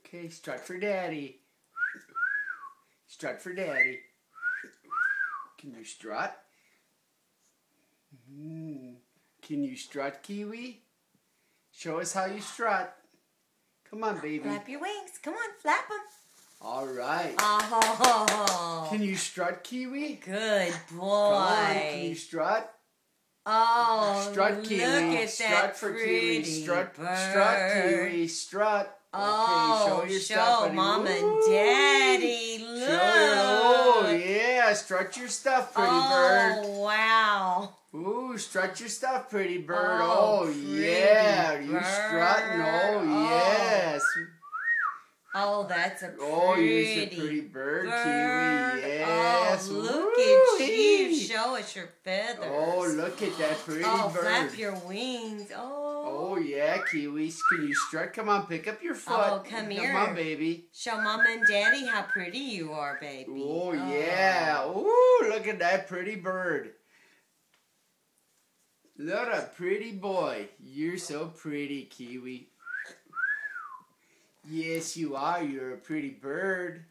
Okay, strut for daddy. Strut for daddy. Can you strut? Can you strut, Kiwi? Show us how you strut. Come on, baby. Flap your wings. Come on, flap them. All right. Oh. Can you strut, Kiwi? Good boy. Come on, can you strut? Oh, Strut, Kiwi. look at Strut that for pretty Kiwi. Strut, bird. strut, Kiwi. Strut. Oh, okay, show your show stuff, buddy. Mom and Woo. Daddy. Look. Oh, yeah. Strut your stuff, pretty bird. Oh, wow. Ooh, strut your stuff, pretty bird. Oh, Oh yeah. pretty You strutting. Oh, bird. yes. Oh, that's a pretty, Oh, you're a pretty bird, Kiwi. Yes. Oh, look Woo-hee. at you. Show us your feathers. Oh, look at that pretty Oh, bird. flap your wings. Oh, yeah, Kiwi. Can you strut? Come on, pick up your foot. Oh, come here. Come on, baby. Show Mom and Daddy how pretty you are, baby. Oh, yeah. Ooh, look at that pretty bird. Look at a pretty boy. You're so pretty, Kiwi. Yes, you are. You're a pretty bird.